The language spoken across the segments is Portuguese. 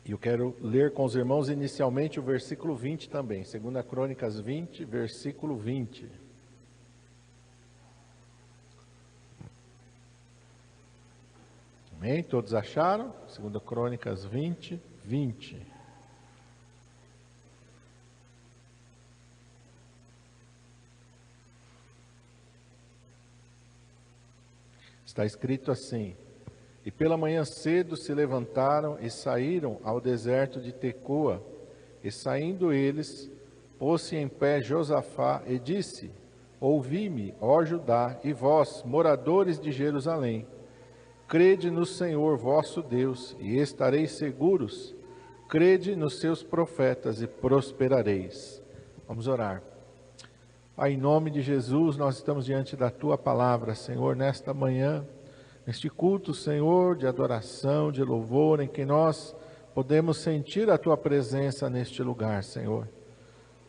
E eu quero ler com os irmãos inicialmente o versículo 20 também, 2 Crônicas 20, versículo 20. Amém? Todos acharam? 2 Crônicas 20, 20. Está escrito assim: E pela manhã cedo se levantaram e saíram ao deserto de Tecoa. E saindo eles, pôs-se em pé Josafá e disse: Ouvi-me, ó Judá, e vós, moradores de Jerusalém. Crede no Senhor vosso Deus, e estareis seguros. Crede nos seus profetas, e prosperareis. Vamos orar. Pai, em nome de Jesus, nós estamos diante da Tua palavra, Senhor, nesta manhã, neste culto, Senhor, de adoração, de louvor, em que nós podemos sentir a Tua presença neste lugar, Senhor.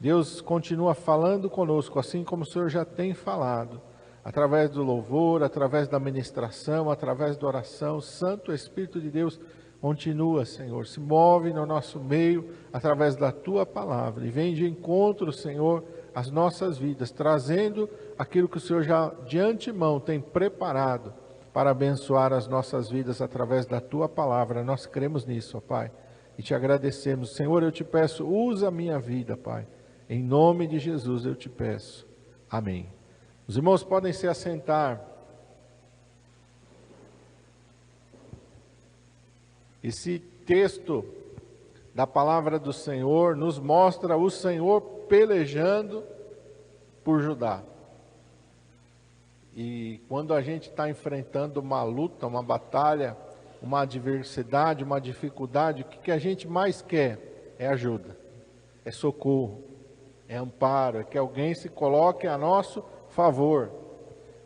Deus continua falando conosco, assim como o Senhor já tem falado, através do louvor, através da ministração, através da oração. Santo Espírito de Deus continua, Senhor, se move no nosso meio, através da Tua palavra, e vem de encontro, Senhor, às nossas vidas, trazendo aquilo que o Senhor já de antemão tem preparado para abençoar as nossas vidas através da Tua palavra. Nós cremos nisso, ó Pai, e te agradecemos. Senhor, eu te peço, usa a minha vida, Pai, em nome de Jesus eu te peço. Amém. Os irmãos podem se assentar. Esse texto da palavra do Senhor nos mostra o Senhor pelejando por Judá. E quando a gente está enfrentando uma luta, uma batalha, uma adversidade, uma dificuldade, o que a gente mais quer é ajuda, é socorro, é amparo, é que alguém se coloque a nosso favor.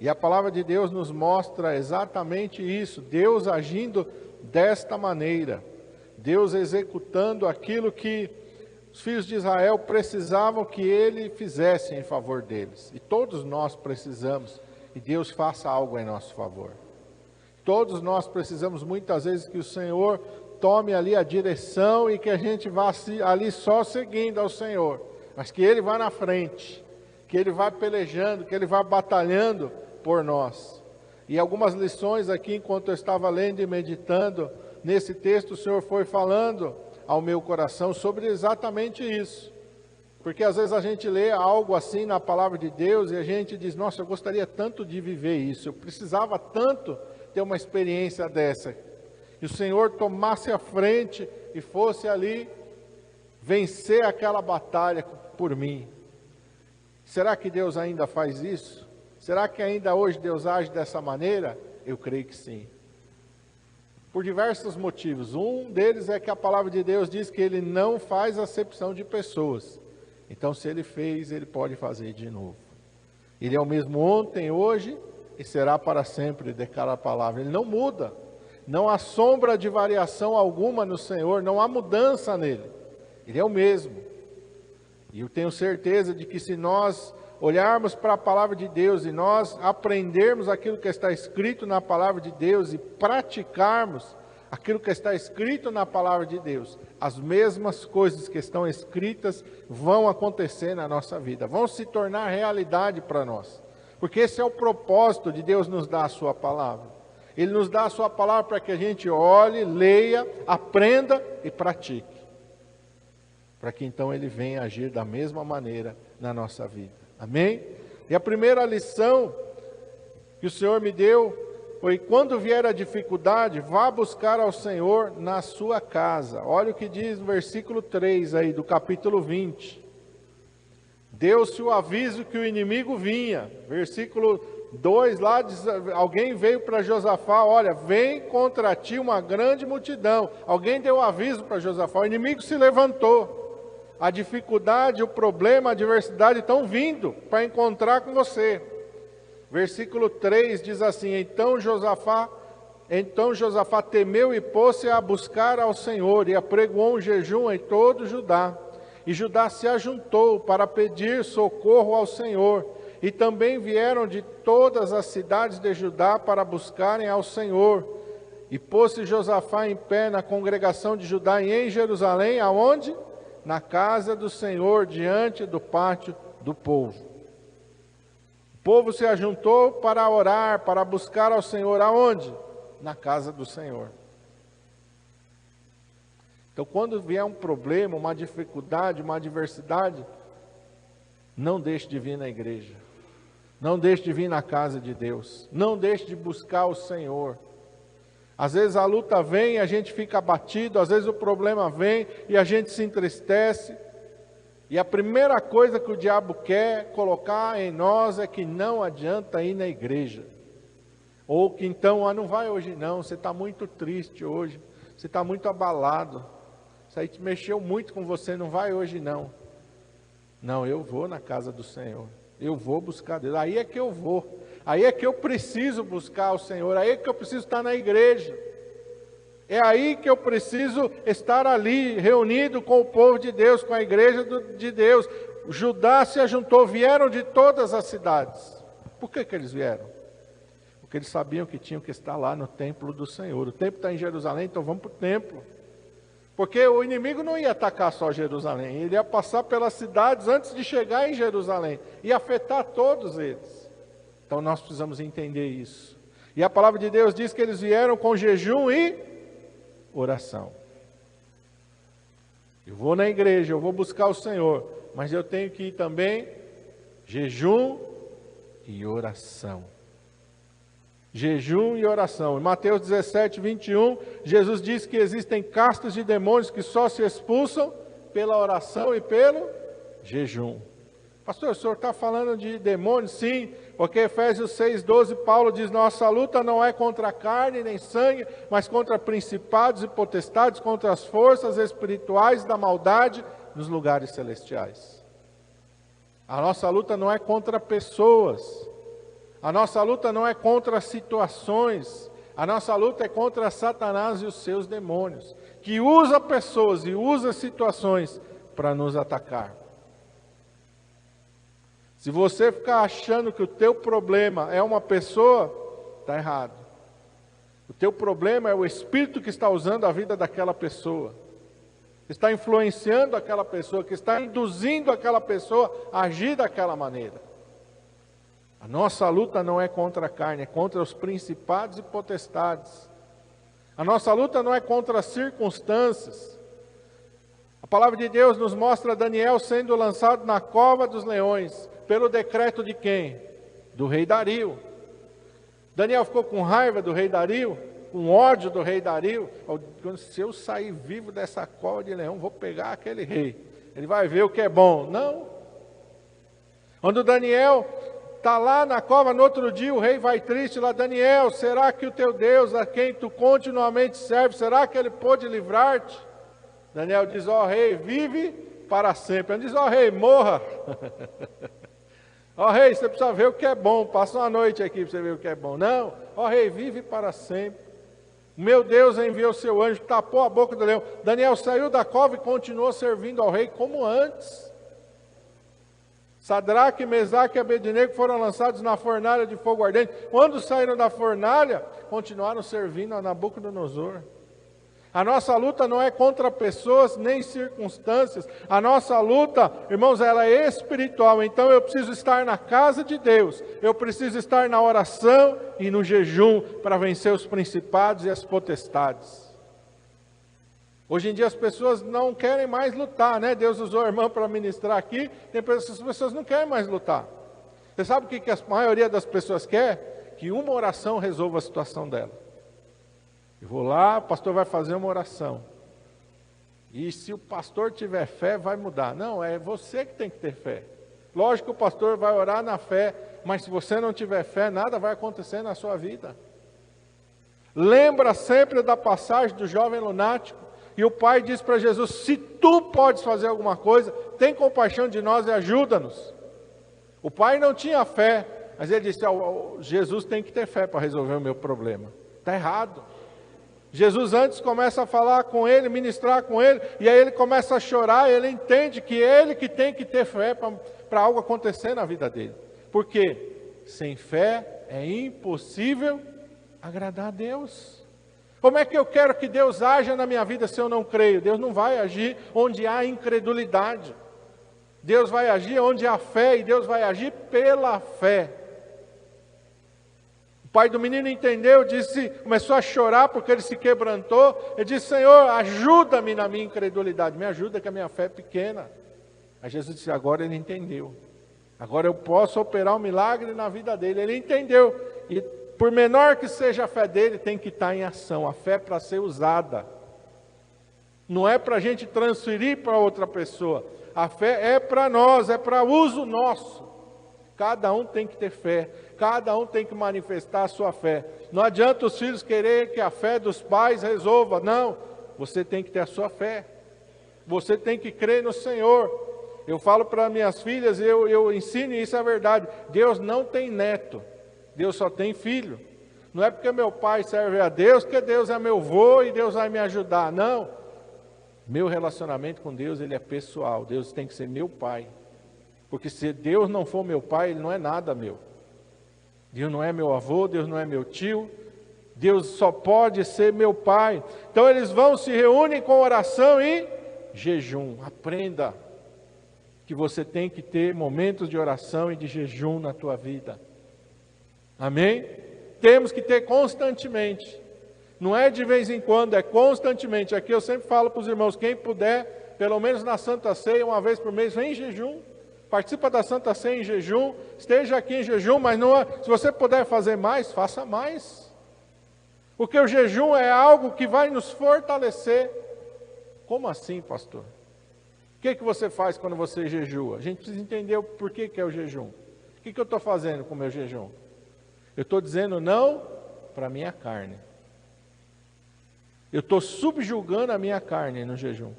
E a palavra de Deus nos mostra exatamente isso, Deus agindo desta maneira, Deus executando aquilo que os filhos de Israel precisavam que Ele fizesse em favor deles. E todos nós precisamos que Deus faça algo em nosso favor. Todos nós precisamos muitas vezes que o Senhor tome ali a direção e que a gente vá ali só seguindo ao Senhor, mas que Ele vá na frente, que Ele vá pelejando, que Ele vá batalhando por nós. E algumas lições aqui, enquanto eu estava lendo e meditando nesse texto, o Senhor foi falando ao meu coração sobre exatamente isso. Porque às vezes a gente lê algo assim na palavra de Deus e a gente diz: nossa, eu gostaria tanto de viver isso, eu precisava tanto ter uma experiência dessa. E o Senhor tomasse a frente e fosse ali vencer aquela batalha por mim. Será que Deus ainda faz isso? Será que ainda hoje Deus age dessa maneira? Eu creio que sim. Por diversos motivos. Um deles é que a palavra de Deus diz que Ele não faz acepção de pessoas. Então, se Ele fez, Ele pode fazer de novo. Ele é o mesmo ontem, hoje e será para sempre, declara a palavra. Ele não muda. Não há sombra de variação alguma no Senhor, não há mudança nele. Ele é o mesmo. E eu tenho certeza de que se nós olharmos para a palavra de Deus e nós aprendermos aquilo que está escrito na palavra de Deus e praticarmos aquilo que está escrito na palavra de Deus, as mesmas coisas que estão escritas vão acontecer na nossa vida, vão se tornar realidade para nós, porque esse é o propósito de Deus nos dar a sua palavra. Ele nos dá a sua palavra para que a gente olhe, leia, aprenda e pratique, para que então Ele venha agir da mesma maneira na nossa vida. Amém? E a primeira lição que o Senhor me deu foi: quando vier a dificuldade, vá buscar ao Senhor na sua casa. Olha o que diz no versículo 3 aí do capítulo 20. Deu-se o aviso que o inimigo vinha. Versículo 2 lá diz: alguém veio para Josafá, olha, vem contra ti uma grande multidão. Alguém deu aviso para Josafá, o inimigo se levantou. A dificuldade, o problema, a adversidade estão vindo para encontrar com você. Versículo 3 diz assim: Então Josafá temeu e pôs-se a buscar ao Senhor, e apregoou um jejum em todo Judá. E Judá se ajuntou para pedir socorro ao Senhor. E também vieram de todas as cidades de Judá para buscarem ao Senhor. E pôs-se Josafá em pé na congregação de Judá e em Jerusalém, aonde? Na casa do Senhor, diante do pátio do povo. O povo se ajuntou para orar, para buscar ao Senhor, aonde? Na casa do Senhor. Então, quando vier um problema, uma dificuldade, uma adversidade, não deixe de vir na igreja. Não deixe de vir na casa de Deus. Não deixe de buscar o Senhor. Às vezes a luta vem e a gente fica abatido, às vezes o problema vem e a gente se entristece. E a primeira coisa que o diabo quer colocar em nós é que não adianta ir na igreja. Ou que então, não vai hoje não, você está muito triste hoje, você está muito abalado. Isso aí te mexeu muito com você, não vai hoje não. Não, eu vou na casa do Senhor, eu vou buscar Deus, aí é que eu vou. Aí é que eu preciso buscar o Senhor, aí é que eu preciso estar na igreja. É aí que eu preciso estar ali, reunido com o povo de Deus, com a igreja de Deus. Judá se ajuntou, vieram de todas as cidades. Por que eles vieram? Porque eles sabiam que tinham que estar lá no templo do Senhor. O templo está em Jerusalém, então vamos para o templo. Porque o inimigo não ia atacar só Jerusalém, ele ia passar pelas cidades antes de chegar em Jerusalém, ia afetar todos eles. Então nós precisamos entender isso. E a palavra de Deus diz que eles vieram com jejum e oração. Eu vou na igreja, eu vou buscar o Senhor, mas eu tenho que ir também jejum e oração. Jejum e oração. Em Mateus 17, 21, Jesus diz que existem castas de demônios que só se expulsam pela oração e pelo jejum. Pastor, o senhor está falando de demônios? Sim, porque Efésios 6,12, Paulo diz, nossa luta não é contra a carne nem sangue, mas contra principados e potestades, contra as forças espirituais da maldade nos lugares celestiais. A nossa luta não é contra pessoas, a nossa luta não é contra situações, a nossa luta é contra Satanás e os seus demônios, que usa pessoas e usa situações para nos atacar. Se você ficar achando que o teu problema é uma pessoa, está errado. O teu problema é o espírito que está usando a vida daquela pessoa, que está influenciando aquela pessoa, que está induzindo aquela pessoa a agir daquela maneira. A nossa luta não é contra a carne, é contra os principados e potestades. A nossa luta não é contra as circunstâncias. A palavra de Deus nos mostra Daniel sendo lançado na cova dos leões, pelo decreto de quem? Do rei Dario. Daniel ficou com raiva do rei Dario, com ódio do rei Dario. Se eu sair vivo dessa cova de leão, vou pegar aquele rei. Ele vai ver o que é bom. Não. Quando Daniel está lá na cova, no outro dia o rei vai triste lá. Daniel, será que o teu Deus, a quem tu continuamente serves, será que ele pôde livrar-te? Daniel diz, ó rei, vive para sempre. Ele diz, ó rei, morra. Ó rei, você precisa ver o que é bom, passa uma noite aqui para você ver o que é bom. Não, ó rei, vive para sempre. Meu Deus enviou seu anjo, tapou a boca do leão. Daniel saiu da cova e continuou servindo ao rei como antes. Sadraque, Mesaque e Abednego foram lançados na fornalha de fogo ardente. Quando saíram da fornalha, continuaram servindo a Nabucodonosor. A nossa luta não é contra pessoas nem circunstâncias. A nossa luta, irmãos, ela é espiritual. Então eu preciso estar na casa de Deus. Eu preciso estar na oração e no jejum para vencer os principados e as potestades. Hoje em dia as pessoas não querem mais lutar, né? Deus usou a irmã para ministrar aqui. As pessoas não querem mais lutar. Você sabe o que a maioria das pessoas quer? Que uma oração resolva a situação dela. Eu vou lá, o pastor vai fazer uma oração. E se o pastor tiver fé, vai mudar. Não, é você que tem que ter fé. Lógico que o pastor vai orar na fé, mas se você não tiver fé, nada vai acontecer na sua vida. Lembra sempre da passagem do jovem lunático. E o pai diz para Jesus, se tu podes fazer alguma coisa, tem compaixão de nós e ajuda-nos. O pai não tinha fé, mas ele disse, Jesus tem que ter fé para resolver o meu problema. Está errado. Jesus antes começa a falar com ele, ministrar com ele, e aí ele começa a chorar, ele entende que ele que tem que ter fé para algo acontecer na vida dele. Porque sem fé é impossível agradar a Deus. Como é que eu quero que Deus haja na minha vida se eu não creio? Deus não vai agir onde há incredulidade. Deus vai agir onde há fé, e Deus vai agir pela fé. O pai do menino entendeu, começou a chorar porque ele se quebrantou. Ele disse: Senhor, ajuda-me na minha incredulidade, me ajuda que a minha fé é pequena. Aí Jesus disse: agora ele entendeu. Agora eu posso operar um milagre na vida dele. Ele entendeu. E por menor que seja a fé dele, tem que estar em ação. A fé é para ser usada. Não é para a gente transferir para outra pessoa. A fé é para nós, é para uso nosso. Cada um tem que ter fé. Cada um tem que manifestar a sua fé. Não adianta os filhos querer que a fé dos pais resolva. Não, você tem que ter a sua fé. Você tem que crer no Senhor. Eu falo para minhas filhas, eu ensino, e isso é verdade. Deus não tem neto. Deus só tem filho. Não é porque meu pai serve a Deus, que Deus é meu vô e Deus vai me ajudar. Não. Meu relacionamento com Deus, ele é pessoal. Deus tem que ser meu pai. Porque se Deus não for meu pai, ele não é nada meu. Deus não é meu avô, Deus não é meu tio. Deus só pode ser meu pai. Então eles se reúnem com oração e jejum. Aprenda que você tem que ter momentos de oração e de jejum na tua vida. Amém? Temos que ter constantemente. Não é de vez em quando, é constantemente. Aqui eu sempre falo para os irmãos, quem puder, pelo menos na Santa Ceia, uma vez por mês, vem em jejum. Participa da Santa Ceia em jejum, esteja aqui em jejum, mas não, se você puder fazer mais, faça mais. Porque o jejum é algo que vai nos fortalecer. Como assim, pastor? O que você faz quando você jejua? A gente precisa entender o porquê que é o jejum. O que eu estou fazendo com o meu jejum? Eu estou dizendo não para a minha carne. Eu estou subjugando a minha carne no jejum.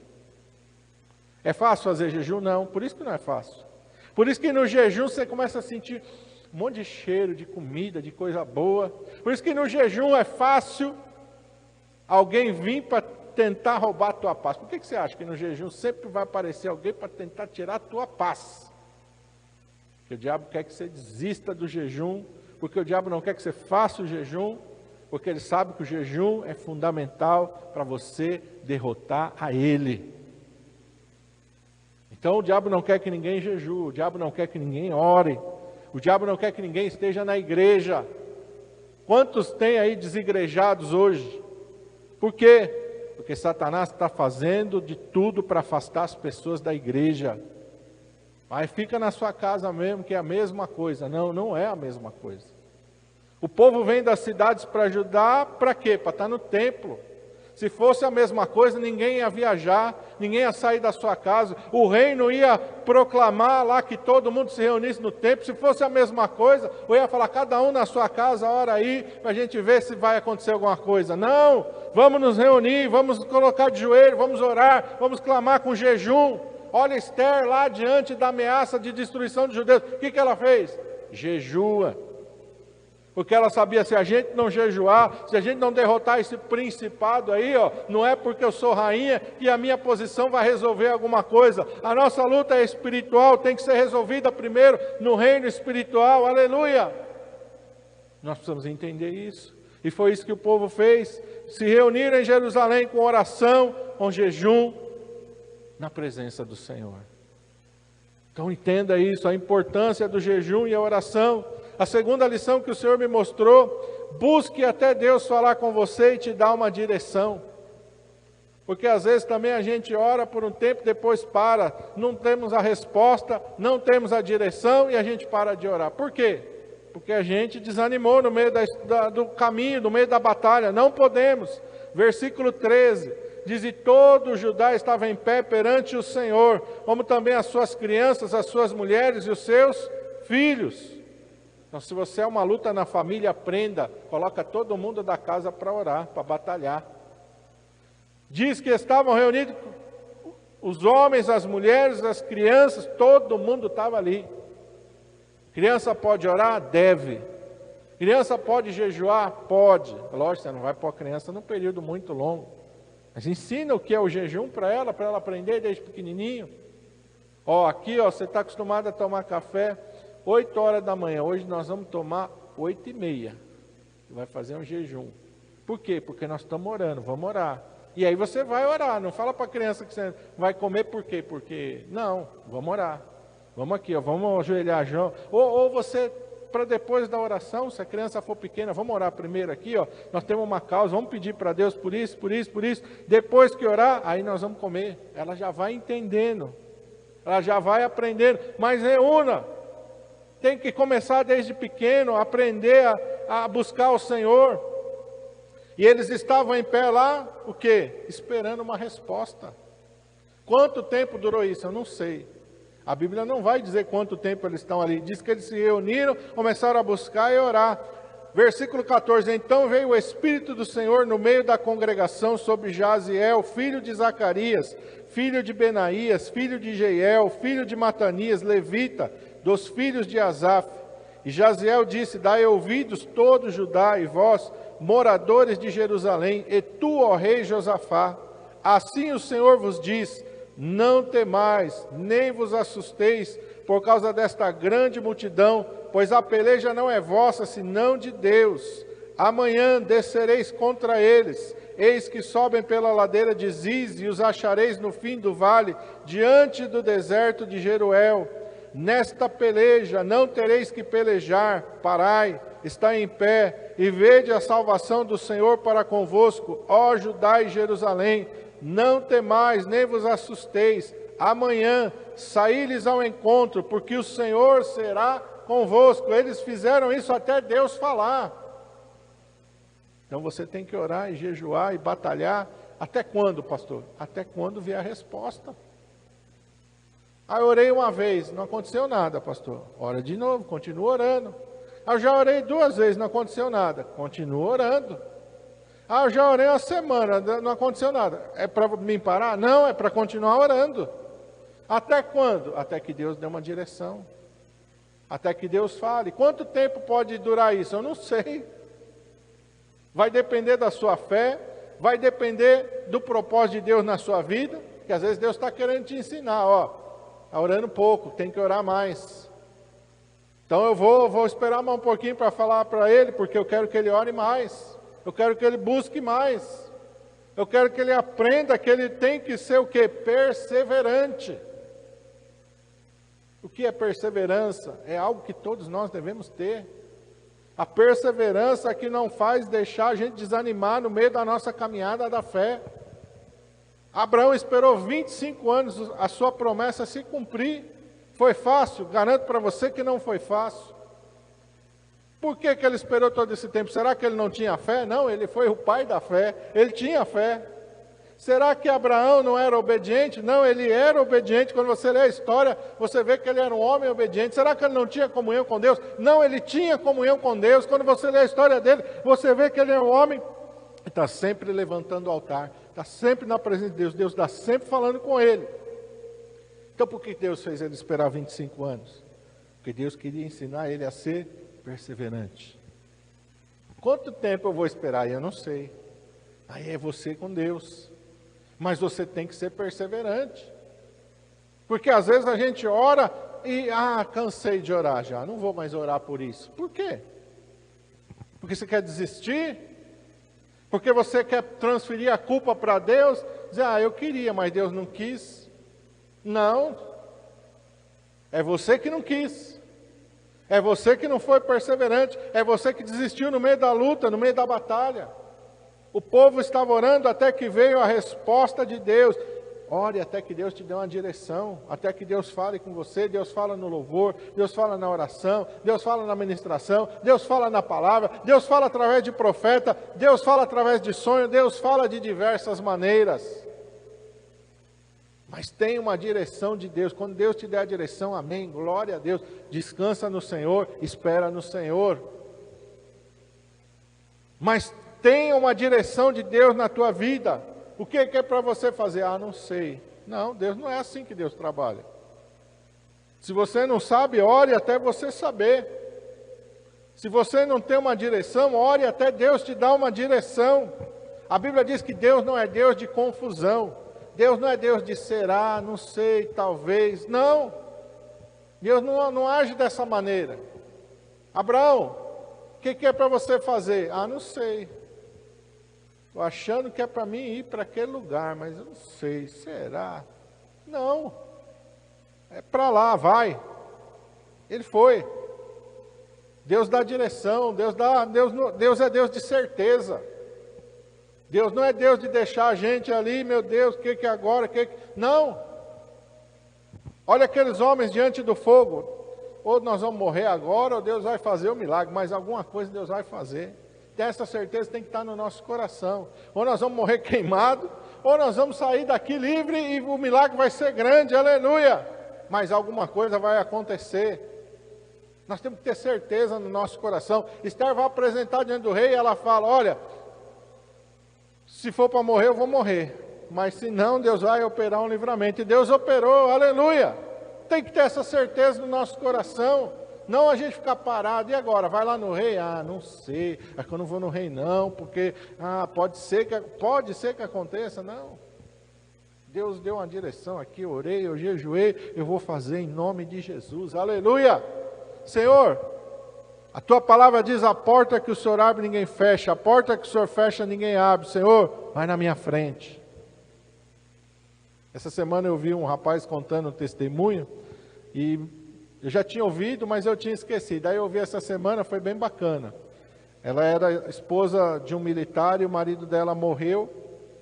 É fácil fazer jejum? Não, por isso que não é fácil. Por isso que no jejum você começa a sentir um monte de cheiro, de comida, de coisa boa. Por isso que no jejum é fácil alguém vir para tentar roubar a tua paz. Por que você acha que no jejum sempre vai aparecer alguém para tentar tirar a tua paz? Porque o diabo quer que você desista do jejum, porque o diabo não quer que você faça o jejum, porque ele sabe que o jejum é fundamental para você derrotar a ele. Então o diabo não quer que ninguém jejue, o diabo não quer que ninguém ore, o diabo não quer que ninguém esteja na igreja. Quantos tem aí desigrejados hoje? Por quê? Porque Satanás está fazendo de tudo para afastar as pessoas da igreja. Mas fica na sua casa mesmo, que é a mesma coisa. Não, não é a mesma coisa. O povo vem das cidades para ajudar, para quê? Para estar no templo. Se fosse a mesma coisa, ninguém ia viajar, ninguém ia sair da sua casa, o reino ia proclamar lá que todo mundo se reunisse no templo. Se fosse a mesma coisa, eu ia falar, cada um na sua casa, ora aí, para a gente ver se vai acontecer alguma coisa. Não, vamos nos reunir, vamos nos colocar de joelho, vamos orar, vamos clamar com jejum. Olha Esther lá diante da ameaça de destruição de judeus, o que ela fez? Jejua. Porque ela sabia, se a gente não jejuar, se a gente não derrotar esse principado aí, não é porque eu sou rainha que a minha posição vai resolver alguma coisa. A nossa luta é espiritual, tem que ser resolvida primeiro no reino espiritual, aleluia. Nós precisamos entender isso. E foi isso que o povo fez, se reuniram em Jerusalém com oração, com jejum, na presença do Senhor. Então entenda isso, a importância do jejum e a oração. A segunda lição que o Senhor me mostrou, busque até Deus falar com você e te dar uma direção. Porque às vezes também a gente ora por um tempo, depois para, não temos a resposta, não temos a direção e a gente para de orar. Por quê? Porque a gente desanimou no meio do caminho, no meio da batalha. Não podemos. Versículo 13, diz, e todo Judá estava em pé perante o Senhor, como também as suas crianças, as suas mulheres e os seus filhos. Então, se você é uma luta na família, aprenda, coloca todo mundo da casa para orar, para batalhar. Diz que estavam reunidos os homens, as mulheres, as crianças, todo mundo estava ali. Criança pode orar? Deve. Criança pode jejuar? Pode. Lógico, você não vai pôr a criança num período muito longo. Mas ensina o que é o jejum para ela aprender desde pequenininho. Aqui você está acostumado a tomar café 8 horas da manhã, hoje nós vamos tomar 8h30, vai fazer um jejum, Por quê? Porque nós estamos orando, vamos orar. E aí você vai orar, não fala para a criança que você vai comer por quê? Porque, não, vamos orar. Vamos aqui, ó, vamos ajoelhar, João. Ou você, para depois da oração, se a criança for pequena, vamos orar primeiro aqui, ó. Nós temos uma causa, vamos pedir para Deus por isso, por isso, por isso. Depois que orar, aí nós vamos comer. Ela já vai entendendo, ela já vai aprendendo. Mas reúna, tem que começar desde pequeno, aprender a buscar o Senhor. E eles estavam em pé lá, o quê? Esperando uma resposta. Quanto tempo durou isso? Eu não sei. A Bíblia não vai dizer quanto tempo eles estão ali. Diz que eles se reuniram, começaram a buscar e orar. Versículo 14. Então veio o Espírito do Senhor no meio da congregação sobre Jaziel, filho de Zacarias, filho de Benaías, filho de Jeiel, filho de Matanias, levita, dos filhos de Asaf. E Jaziel disse: dai ouvidos todo Judá e vós, moradores de Jerusalém, e tu, ó rei Josafá, assim o Senhor vos diz: não temais, nem vos assusteis por causa desta grande multidão, pois a peleja não é vossa, senão de Deus. Amanhã descereis contra eles, eis que sobem pela ladeira de Ziz, e os achareis no fim do vale, diante do deserto de Jeruel. Nesta peleja não tereis que pelejar, parai, está em pé, e vede a salvação do Senhor para convosco, ó Judá e Jerusalém. Não temais, nem vos assusteis, amanhã saí-lhes ao encontro, porque o Senhor será convosco. Eles fizeram isso até Deus falar. Então você tem que orar e jejuar e batalhar. Até quando, pastor? Até quando vier a resposta. Eu orei uma vez, não aconteceu nada, pastor. Ora de novo, continua orando. Eu já orei 2 vezes, não aconteceu nada. Continua orando. Eu já orei uma semana, não aconteceu nada. É para me parar? Não, é para continuar orando. Até quando? Até que Deus dê uma direção. Até que Deus fale. Quanto tempo pode durar isso? Eu não sei. Vai depender da sua fé, vai depender do propósito de Deus na sua vida, que às vezes Deus está querendo te ensinar, está orando pouco, tem que orar mais. Então eu vou esperar mais um pouquinho para falar para ele, porque eu quero que ele ore mais. Eu quero que ele busque mais. Eu quero que ele aprenda que ele tem que ser o quê? Perseverante. O que é perseverança? É algo que todos nós devemos ter. A perseverança que não faz deixar a gente desanimar no meio da nossa caminhada da fé. Abraão esperou 25 anos a sua promessa se cumprir. Foi fácil? Garanto para você que não foi fácil. Por que ele esperou todo esse tempo? Será que ele não tinha fé? Não, ele foi o pai da fé, ele tinha fé. Será que Abraão não era obediente? Não, ele era obediente. Quando você lê a história, você vê que ele era um homem obediente. Será que ele não tinha comunhão com Deus? Não, ele tinha comunhão com Deus. Quando você lê a história dele, você vê que ele é um homem que está sempre levantando o altar, está sempre na presença de Deus. Deus está sempre falando com ele. Então por que Deus fez ele esperar 25 anos? Porque Deus queria ensinar ele a ser perseverante. Quanto tempo eu vou esperar? Eu não sei. Aí é você com Deus. Mas você tem que ser perseverante. Porque às vezes a gente ora e, cansei de orar já, não vou mais orar por isso. Por quê? Porque você quer desistir? Porque você quer transferir a culpa para Deus? Dizer, eu queria, mas Deus não quis. Não. É você que não quis. É você que não foi perseverante. É você que desistiu no meio da luta, no meio da batalha. O povo estava orando até que veio a resposta de Deus. Ore até que Deus te dê uma direção, até que Deus fale com você. Deus fala no louvor, Deus fala na oração, Deus fala na ministração, Deus fala na palavra, Deus fala através de profeta, Deus fala através de sonho, Deus fala de diversas maneiras. Mas tem uma direção de Deus. Quando Deus te der a direção, amém, glória a Deus. Descansa no Senhor, espera no Senhor. Mas tenha uma direção de Deus na tua vida. O que é para você fazer? Não sei. Não, Deus não é assim que Deus trabalha. Se você não sabe, ore até você saber. Se você não tem uma direção, ore até Deus te dar uma direção. A Bíblia diz que Deus não é Deus de confusão. Deus não é Deus de será, não sei, talvez. Não. Deus não age dessa maneira. Abraão, o que é para você fazer? Não sei. Estou achando que é para mim ir para aquele lugar, mas eu não sei, será? Não, é para lá, vai. Ele foi. Deus dá direção, Deus é Deus de certeza. Deus não é Deus de deixar a gente ali, meu Deus, o que agora, Não. Olha aqueles homens diante do fogo. Ou nós vamos morrer agora, ou Deus vai fazer o milagre, mas alguma coisa Deus vai fazer. Ter essa certeza tem que estar no nosso coração. Ou nós vamos morrer queimado, ou nós vamos sair daqui livre e o milagre vai ser grande, aleluia. Mas alguma coisa vai acontecer. Nós temos que ter certeza no nosso coração. Esther vai apresentar diante do rei e ela fala, olha, se for para morrer, eu vou morrer. Mas se não, Deus vai operar um livramento. E Deus operou, aleluia. Tem que ter essa certeza no nosso coração. Não a gente ficar parado. E agora? Vai lá no rei? Ah, não sei. É que eu não vou no rei não, porque pode ser que aconteça. Não. Deus deu uma direção aqui, eu orei, eu jejuei, eu vou fazer em nome de Jesus. Aleluia. Senhor, a tua palavra diz, a porta que o Senhor abre, ninguém fecha. A porta que o Senhor fecha, ninguém abre. Senhor, vai na minha frente. Essa semana eu vi um rapaz contando um testemunho, e eu já tinha ouvido, mas eu tinha esquecido. Aí eu ouvi essa semana, foi bem bacana. Ela era esposa de um militar e o marido dela morreu.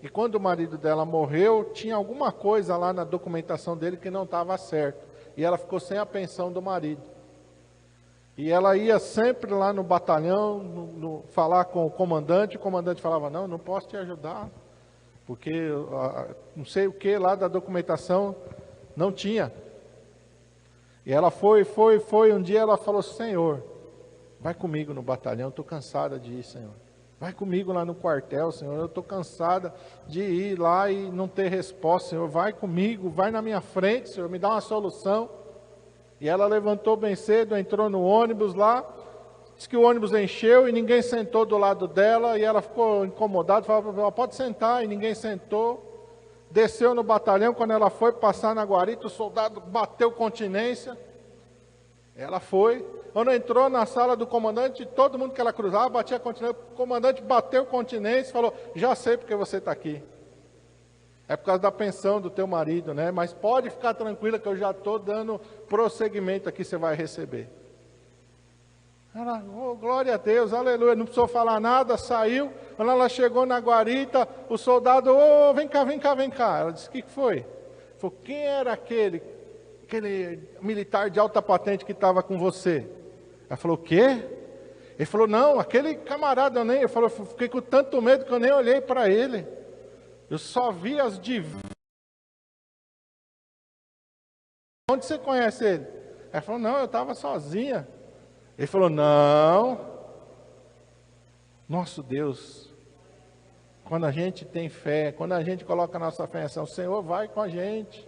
E quando o marido dela morreu, tinha alguma coisa lá na documentação dele que não estava certo. E ela ficou sem a pensão do marido. E ela ia sempre lá no batalhão, falar com o comandante falava, não posso te ajudar, porque não sei o que lá da documentação não tinha. E ela foi, um dia ela falou, Senhor, vai comigo no batalhão, estou cansada de ir, Senhor. Vai comigo lá no quartel, Senhor, eu estou cansada de ir lá e não ter resposta, Senhor. Vai comigo, vai na minha frente, Senhor, me dá uma solução. E ela levantou bem cedo, entrou no ônibus lá, disse que o ônibus encheu e ninguém sentou do lado dela, e ela ficou incomodada, falou, pode sentar, e ninguém sentou. Desceu no batalhão, quando ela foi passar na guarita, o soldado bateu continência. Ela foi. Quando entrou na sala do comandante, todo mundo que ela cruzava batia continência. O comandante bateu continência e falou, já sei porque você está aqui. É por causa da pensão do teu marido, né? Mas pode ficar tranquila que eu já estou dando prosseguimento aqui, você vai receber. Ela, glória a Deus, aleluia, não precisou falar nada, saiu. Quando ela chegou na guarita, o soldado, vem cá. Ela disse, o que foi? Falou, quem era aquele militar de alta patente que estava com você? Ela falou, o quê? Ele falou, não, aquele camarada, ele falou, fiquei com tanto medo que eu nem olhei para ele. Eu só vi as divisões. Onde você conhece ele? Ela falou, não, eu estava sozinha. Ele falou, não. Nosso Deus, quando a gente tem fé, quando a gente coloca a nossa fé em ação, o Senhor vai com a gente.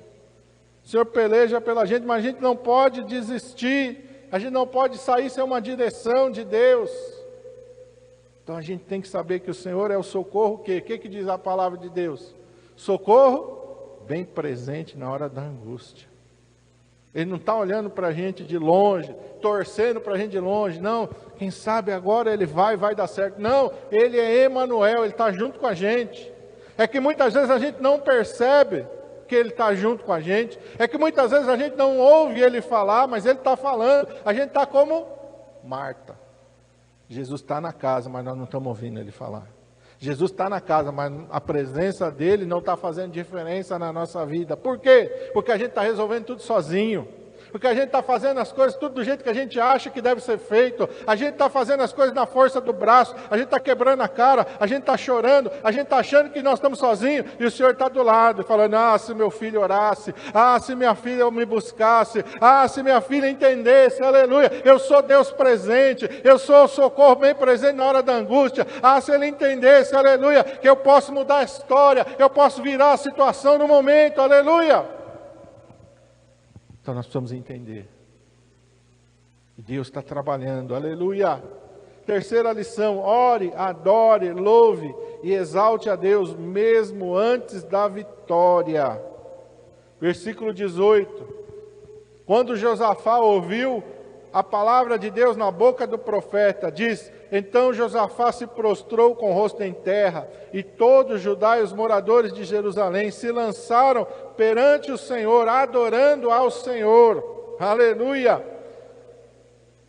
O Senhor peleja pela gente, mas a gente não pode desistir. A gente não pode sair sem uma direção de Deus. Então a gente tem que saber que o Senhor é o socorro, o quê? O que diz a palavra de Deus? Socorro bem presente na hora da angústia. Ele não está olhando para a gente de longe, torcendo para a gente de longe, não, quem sabe agora ele vai dar certo. Não, ele é Emanuel, ele está junto com a gente. É que muitas vezes a gente não percebe que ele está junto com a gente. É que muitas vezes a gente não ouve ele falar, mas ele está falando. A gente está como Marta. Jesus está na casa, mas nós não estamos ouvindo ele falar. Jesus está na casa, mas a presença dele não está fazendo diferença na nossa vida. Por quê? Porque a gente está resolvendo tudo sozinho. Porque a gente está fazendo as coisas tudo do jeito que a gente acha que deve ser feito. A gente está fazendo as coisas na força do braço. A gente está quebrando a cara. A gente está chorando. A gente está achando que nós estamos sozinhos. E o Senhor está do lado, falando, se meu filho orasse. Se minha filha me buscasse. Se minha filha entendesse. Aleluia. Eu sou Deus presente. Eu sou o socorro bem presente na hora da angústia. Se ele entendesse, aleluia, que eu posso mudar a história. Eu posso virar a situação no momento. Aleluia. Então nós precisamos entender. Deus está trabalhando, aleluia. Terceira lição, ore, adore, louve e exalte a Deus mesmo antes da vitória. Versículo 18. Quando Josafá ouviu a palavra de Deus na boca do profeta diz: então Josafá se prostrou com o rosto em terra, e todos Judá e os moradores de Jerusalém se lançaram perante o Senhor, adorando ao Senhor. Aleluia!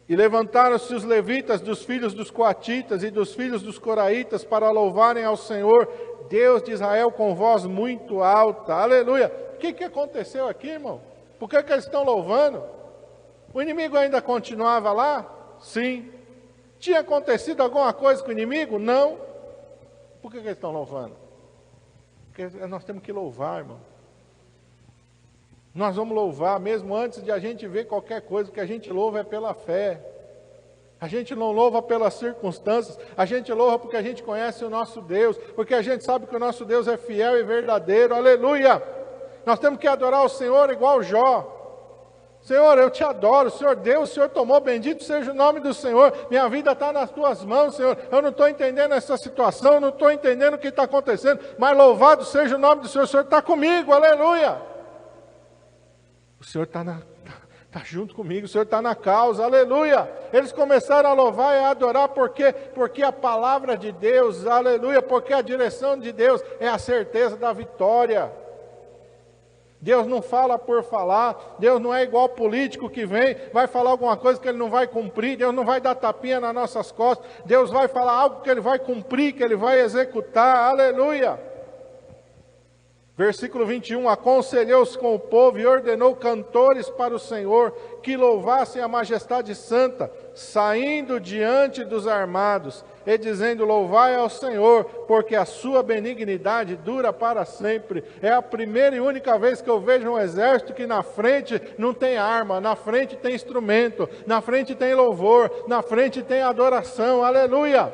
E levantaram-se os levitas dos filhos dos coatitas e dos filhos dos coraitas para louvarem ao Senhor, Deus de Israel, com voz muito alta. Aleluia! O que aconteceu aqui, irmão? Por que eles estão louvando? O inimigo ainda continuava lá? Sim. Tinha acontecido alguma coisa com o inimigo? Não. Por que eles estão louvando? Porque nós temos que louvar, irmão. Nós vamos louvar mesmo antes de a gente ver qualquer coisa, que a gente louva é pela fé. A gente não louva pelas circunstâncias, a gente louva porque a gente conhece o nosso Deus, porque a gente sabe que o nosso Deus é fiel e verdadeiro. Aleluia! Nós temos que adorar o Senhor igual Jó. Senhor, eu te adoro, Senhor Deus, o Senhor tomou, bendito seja o nome do Senhor, minha vida está nas tuas mãos, Senhor, eu não estou entendendo essa situação, eu não estou entendendo o que está acontecendo, mas louvado seja o nome do Senhor, o Senhor está comigo, aleluia, o Senhor está junto comigo, o Senhor está na causa, aleluia. Eles começaram a louvar e a adorar, porque a palavra de Deus, aleluia, porque a direção de Deus é a certeza da vitória. Deus não fala por falar, Deus não é igual político que vem, vai falar alguma coisa que Ele não vai cumprir, Deus não vai dar tapinha nas nossas costas, Deus vai falar algo que Ele vai cumprir, que Ele vai executar, aleluia. Versículo 21, aconselhou-se com o povo e ordenou cantores para o Senhor, que louvassem a majestade santa, saindo diante dos armados, e dizendo, louvai ao Senhor, porque a sua benignidade dura para sempre. É a primeira e única vez que eu vejo um exército que na frente não tem arma, na frente tem instrumento, na frente tem louvor, na frente tem adoração, aleluia.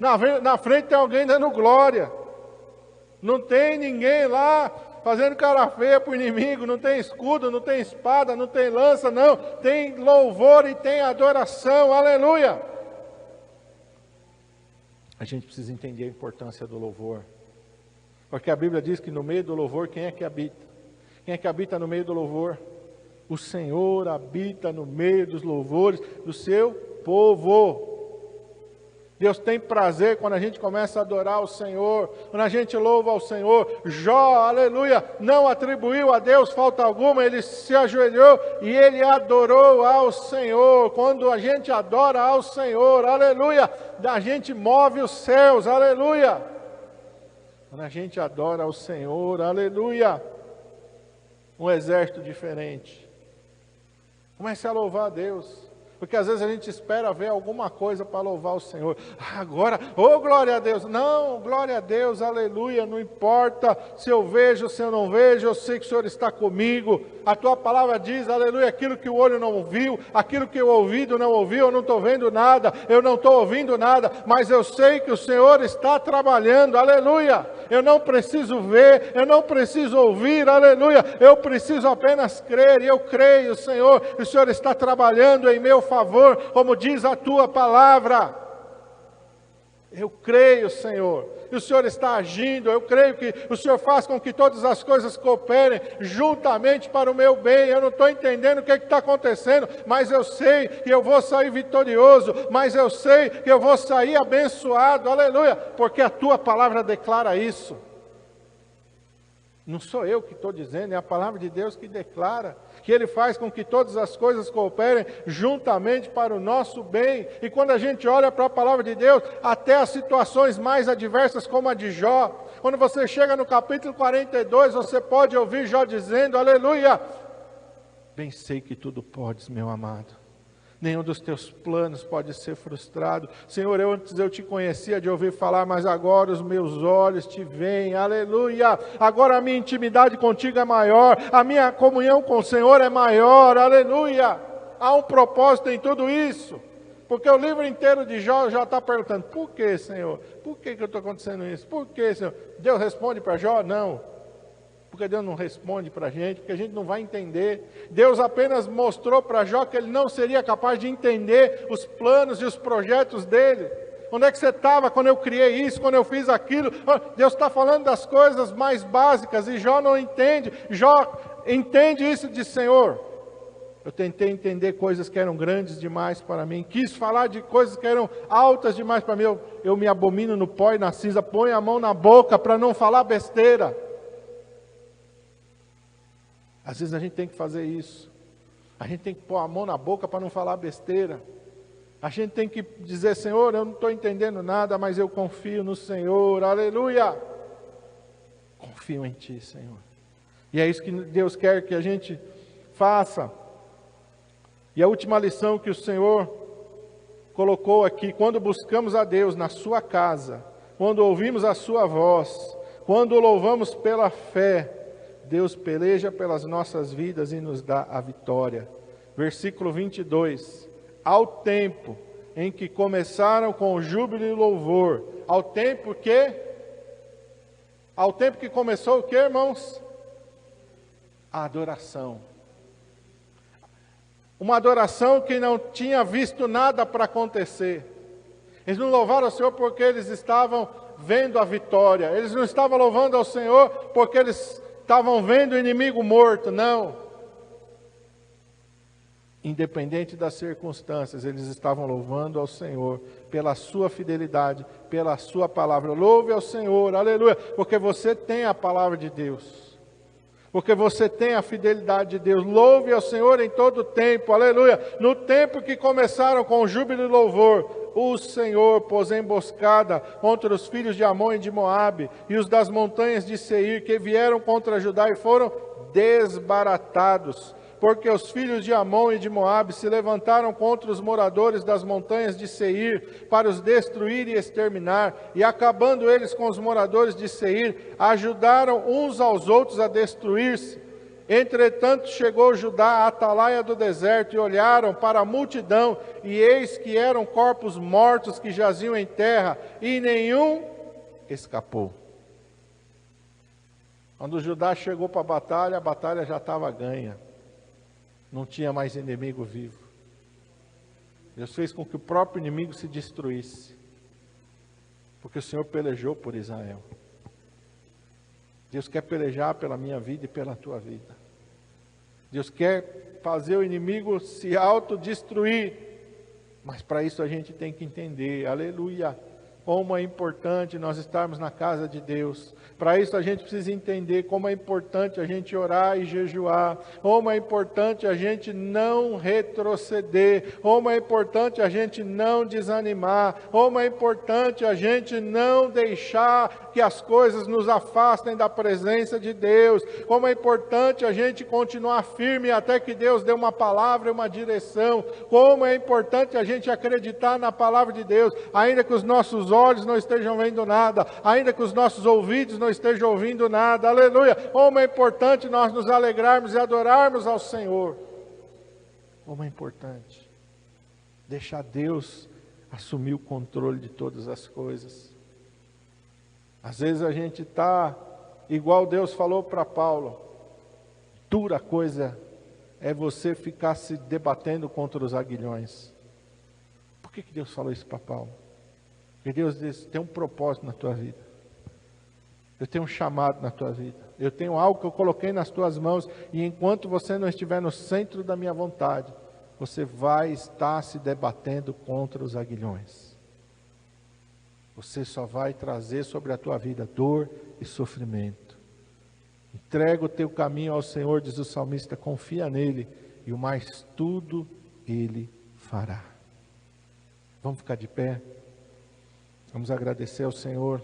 Na frente tem alguém dando glória. Não tem ninguém lá fazendo cara feia para o inimigo, não tem escudo, não tem espada, não tem lança, não. Tem louvor e tem adoração, aleluia. A gente precisa entender a importância do louvor. Porque a Bíblia diz que no meio do louvor, quem é que habita? Quem é que habita no meio do louvor? O Senhor habita no meio dos louvores do seu povo. Deus tem prazer quando a gente começa a adorar o Senhor, quando a gente louva ao Senhor. Jó, aleluia, não atribuiu a Deus falta alguma, ele se ajoelhou e ele adorou ao Senhor. Quando a gente adora ao Senhor, aleluia, a gente move os céus, aleluia. Quando a gente adora ao Senhor, aleluia, um exército diferente. Comece a louvar a Deus. Porque às vezes a gente espera ver alguma coisa para louvar o Senhor. Agora, oh glória a Deus. Não, glória a Deus, aleluia. Não importa se eu vejo, se eu não vejo, eu sei que o Senhor está comigo. A tua palavra diz, aleluia, aquilo que o olho não viu, aquilo que o ouvido não ouviu, eu não estou vendo nada, eu não estou ouvindo nada, mas eu sei que o Senhor está trabalhando, aleluia. Eu não preciso ver, eu não preciso ouvir, aleluia. Eu preciso apenas crer, e eu creio, Senhor, o Senhor está trabalhando em meu favor, como diz a tua palavra. Eu creio, Senhor, e o Senhor está agindo. Eu creio que o Senhor faz com que todas as coisas cooperem juntamente para o meu bem. Eu não estou entendendo o que está acontecendo, mas eu sei que eu vou sair vitorioso, mas eu sei que eu vou sair abençoado, aleluia, porque a tua palavra declara isso. Não sou eu que estou dizendo, é a palavra de Deus que declara que Ele faz com que todas as coisas cooperem juntamente para o nosso bem. E quando a gente olha para a palavra de Deus, até as situações mais adversas como a de Jó, quando você chega no capítulo 42, você pode ouvir Jó dizendo, aleluia, bem sei que tudo podes, meu amado. Nenhum dos teus planos pode ser frustrado. Senhor, antes eu te conhecia de ouvir falar, mas agora os meus olhos te veem, aleluia. Agora a minha intimidade contigo é maior, a minha comunhão com o Senhor é maior, aleluia. Há um propósito em tudo isso, porque o livro inteiro de Jó já está perguntando, por que, Senhor? Por que eu estou acontecendo isso? Por que, Senhor? Deus responde para Jó? Não. Porque Deus não responde para a gente, porque a gente não vai entender. Deus apenas mostrou para Jó que ele não seria capaz de entender os planos e os projetos dele. Onde é que você estava quando eu criei isso, quando eu fiz aquilo? Deus está falando das coisas mais básicas e Jó não entende. Jó entende isso de Senhor. Eu tentei entender coisas que eram grandes demais para mim. Quis falar de coisas que eram altas demais para mim. Eu me abomino no pó e na cinza. Ponho a mão na boca para não falar besteira. Às vezes a gente tem que fazer isso. A gente tem que pôr a mão na boca para não falar besteira. A gente tem que dizer, Senhor, eu não estou entendendo nada, mas eu confio no Senhor. Aleluia! Confio em Ti, Senhor. E é isso que Deus quer que a gente faça. E a última lição que o Senhor colocou aqui: quando buscamos a Deus na sua casa, quando ouvimos a sua voz, quando o louvamos pela fé, Deus peleja pelas nossas vidas e nos dá a vitória. Versículo 22. Ao tempo em que começaram com júbilo e louvor, ao tempo que começou o que, irmãos? A adoração. Uma adoração que não tinha visto nada para acontecer. Eles não louvaram ao Senhor porque eles estavam vendo a vitória. Eles não estavam louvando ao Senhor porque eles estavam vendo o inimigo morto, não. Independente das circunstâncias, eles estavam louvando ao Senhor pela sua fidelidade, pela sua palavra. Louve ao Senhor, aleluia, porque você tem a palavra de Deus. Porque você tem a fidelidade de Deus. Louve ao Senhor em todo o tempo, aleluia. No tempo que começaram com júbilo e louvor, o Senhor pôs emboscada contra os filhos de Amon e de Moabe, e os das montanhas de Seir, que vieram contra Judá e foram desbaratados. Porque os filhos de Amon e de Moabe se levantaram contra os moradores das montanhas de Seir, para os destruir e exterminar, e acabando eles com os moradores de Seir, ajudaram uns aos outros a destruir-se. Entretanto chegou Judá à atalaia do deserto, e olharam para a multidão, e eis que eram corpos mortos que jaziam em terra, e nenhum escapou. Quando Judá chegou para a batalha já estava ganha. Não tinha mais inimigo vivo. Deus fez com que o próprio inimigo se destruísse. Porque o Senhor pelejou por Israel. Deus quer pelejar pela minha vida e pela tua vida. Deus quer fazer o inimigo se autodestruir. Mas para isso a gente tem que entender, aleluia, como é importante nós estarmos na casa de Deus. Para isso a gente precisa entender como é importante a gente orar e jejuar, como é importante a gente não retroceder, como é importante a gente não desanimar, como é importante a gente não deixar que as coisas nos afastem da presença de Deus, como é importante a gente continuar firme até que Deus dê uma palavra e uma direção, como é importante a gente acreditar na palavra de Deus, ainda que os nossos olhos não estejam vendo nada, ainda que os nossos ouvidos não estejam ouvindo nada, aleluia. Como é importante nós nos alegrarmos e adorarmos ao Senhor. Como é importante deixar Deus assumir o controle de todas as coisas. Às vezes a gente está igual Deus falou para Paulo: dura coisa é você ficar se debatendo contra os aguilhões. Por que Deus falou isso para Paulo? Porque Deus diz: tem um propósito na tua vida. Eu tenho um chamado na tua vida. Eu tenho algo que eu coloquei nas tuas mãos. E enquanto você não estiver no centro da minha vontade, você vai estar se debatendo contra os aguilhões. Você só vai trazer sobre a tua vida dor e sofrimento. Entrega o teu caminho ao Senhor, diz o salmista, confia nele, e o mais tudo ele fará. Vamos ficar de pé? Vamos agradecer ao Senhor.